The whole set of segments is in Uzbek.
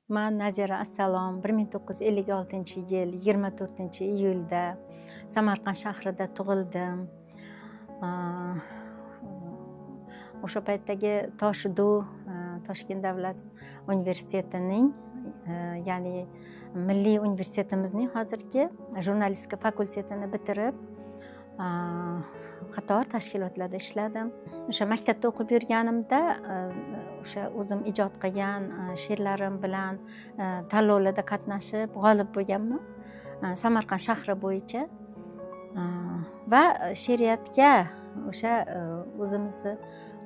Man Nazira Assalom 1956-yil 24-iyulda Samarqand shahrida tug'ildim. O'sha paytdagi Toshidu Toshkent davlat universitetining, ya'ni milliy universitetimizning hozirgi jurnalistika fakultetini bitirib, qator tashkilotlarda ishladim. O'sha maktabda o'qib yurganimda o'sha o'zim ijod qilgan she'rlarim bilan tanlovlarda qatnashib g'olib bo'lganman Samarqand shahri bo'yicha. Va she'riyatga o'sha o'zimizni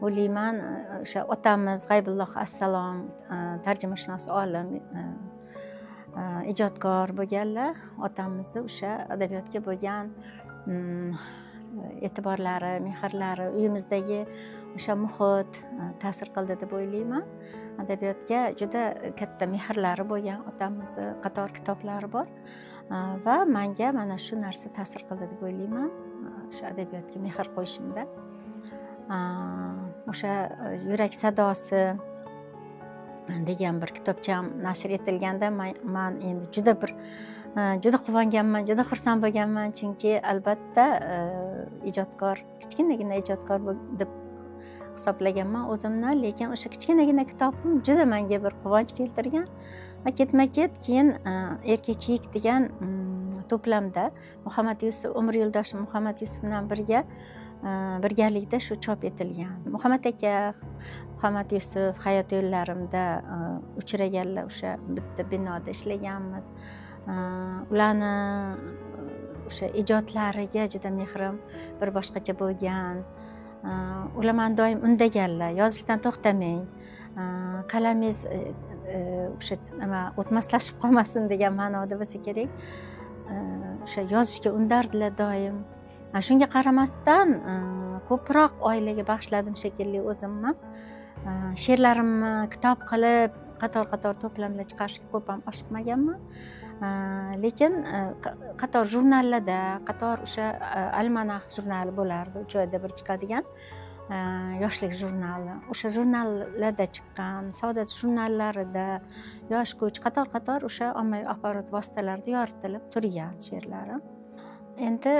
o'ylayman, o'sha otamiz G'aybulloh Assalom tarjimashunos olim, ijodkor bo'lganlar. Otamizni o'sha adabiyotga bo'lgan e'tiborlari, mehrlari, uyimizdagi o'sha muhit ta'sir qildi deb o'ylayman. Adabiyotga juda katta mehrlari bo'lgan otamizni qator kitoblari bor va menga mana shu narsa ta'sir qildi deb o'ylayman. O'sha adabiyotga mehr qo'yishimda. O'sha Yurak sadosi degan bir kitobcham nashr etilganda men endi juda quvonganman, juda xursand bo'lganman, chunki albatta ijodkor, kichkinagina ijodkor deb hisoblaganman o'zimni, lekin o'sha kichkinagina kitobim juda menga bir quvonch keltirgan va ketma-ket keyin Erka kiyik degan to'plamda Umr yo'ldoshim Muhammad Yusuf bilan birgalikda shu chop etilgan. Muhammad aka, Muhammad Yusuf hayot yo'llarimda uchraganlar, o'sha bitta binoda ishlaganmiz. Ularni o'sha ijodlariga juda mehrim bir boshqacha bo'lgan. Ular meni doim undaganlar, yozishdan to'xtamang, qalamingiz o'sha nima o'tmaslashib qolmasin degan ma'noda bo'lsa kerak. O'sha yozishga undardilar doim. Shunga qaramasdan ko'proq oilaga bag'ishladim shekilli o'zimni. She'rlarimni kitob qilib qator to'plamlar chiqarishga ko'p ham oshiqmaganman. Lekin qator jurnallarda, qator o'sha almanach jurnali bo'lardi, uch oyda bir chiqadigan yoshlik jurnali. O'sha jurnallarda chiqqan, Saodat jurnallarida, Yosh kuch qator o'sha ommaviy axborot vositalarida yoritilib turgan she'rlarim. Endi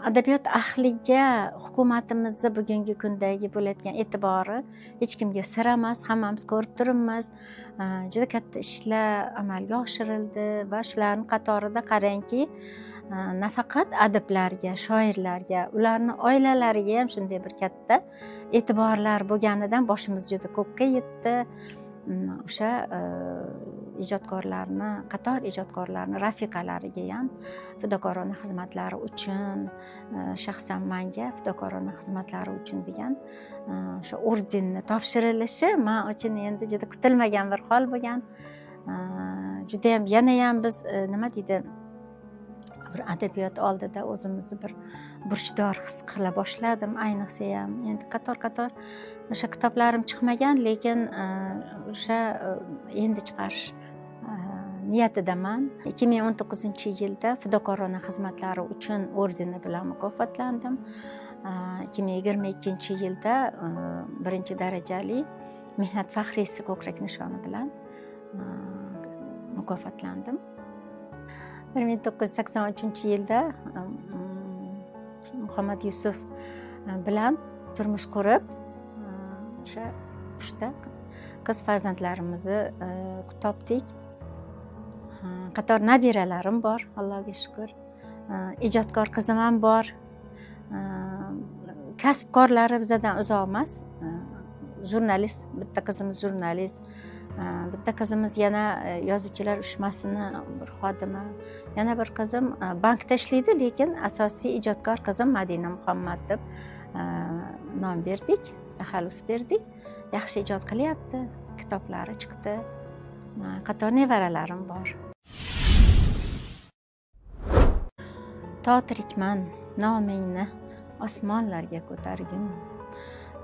adabiyot ahliga hukumatimizni bugungi kundagi bo'layotgan e'tibori hech kimga sir emas, hammamiz ko'rib turibmiz. Juda katta ishlar amalga oshirildi va shularning qatorida qarangki, nafaqat adiblarga, shoirlarga, ularning oilalariga ham shunday bir katta e'tiborlar bo'lganidan boshimiz juda ko'kka yetdi. O'sha qator ijodkorlarni rafiqalariga ham fidokorona xizmatlari uchun, shaxsan menga fidokorona xizmatlari uchun degan o'sha ordenni topshirilishi men uchun endi juda kutilmagan bir hol bo'lgan. Juda ham yanayam biz nima deydi, bir adabiyot oldida o'zimizni bir burchdor his qila boshladim. Ayniqsa ham endi qator o'sha kitoblarim chiqmagan, lekin o'sha endi chiqarish niyatidaman. 2019-yilda fidokorona xizmatlari uchun ordeni bilan mukofotlandim. 2022-yilda 1-darajali mehnat faxriysi ko'krak nishoni bilan mukofotlandim. 1983-yilda Muhammad Yusuf bilan turmush qurib, o'sha 3 qiz farzandlarimizni topdik. Qator nabiralarim bor, Allohga shukr. Ijodkor qizim ham bor. Kasbkorlari bizdan uzoq emas. Jurnalist, bitta qizimiz jurnalist. Bitta qizimiz yana yozuvchilar uyushmasini bir xodimi. Yana bir qizim bankda ishlaydi, lekin asosiy ijodkor qizim Madina Muhammad deb nom berdik, taxallus berdik. Yaxshi ijod qilyapti, kitoblari chiqdi. Qator nevaralarim bor. To tirikman, nomingni osmonlarga ko'targin.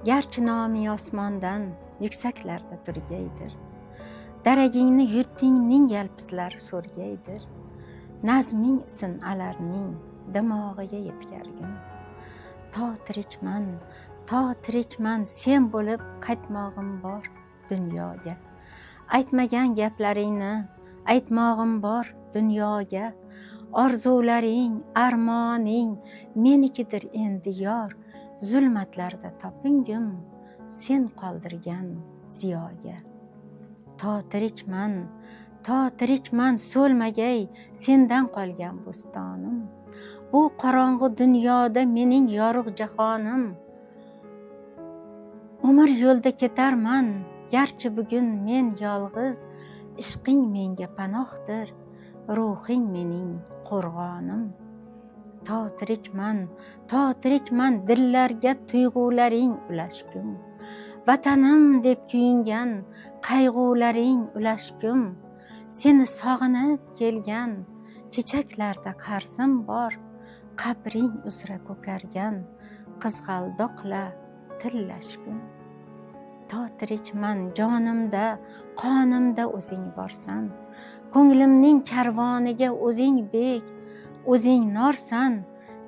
Garchi noming osmondan yuksaklarda turgaydir. Daragingni yurtingning yalpizlari so'rgaydir. Nazming sinalarning dimog'iga yetkargin. To tirikman sen bo'lib qaytmog'im bor dunyoga. aytmagan gaplaringni aytmog'im bor dunyoga. Orzularing, armoning menikidir endi yor. Zulmatlarda topingim sen qoldirgan ziyoga. To tirikman so'lmagay sendan qolgan bo'stonim. Bu qorong'u dunyoda mening yorug' jahonim. Umr yo'lda ketarman, garchi bugun men yolg'iz. Ishqing menga panohdir, ruhing mening qo'rg'onim. To tirikman dillarga tuyg'ularing ulashgum. Vatanim deb kuyingan qayg'ularing ulashgum. Seni sog'inib kelgan chechaklarda qarzim bor. Qabring uzra ko'kargan qizg'aldoqla tillashgum. To tirikman jonimda, qonimda o'zing borsan. Ko'nglimning karvoniga o'zing bek, o'zing norsan.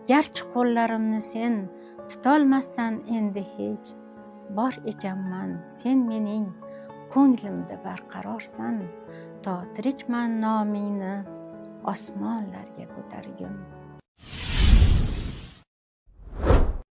Garchi qo'llarimni sen tutolmassan endi hech. Bor ekanman sen mening ko'nglimda barqarorsan. To tirikman nomingni osmonlarga ko'targum.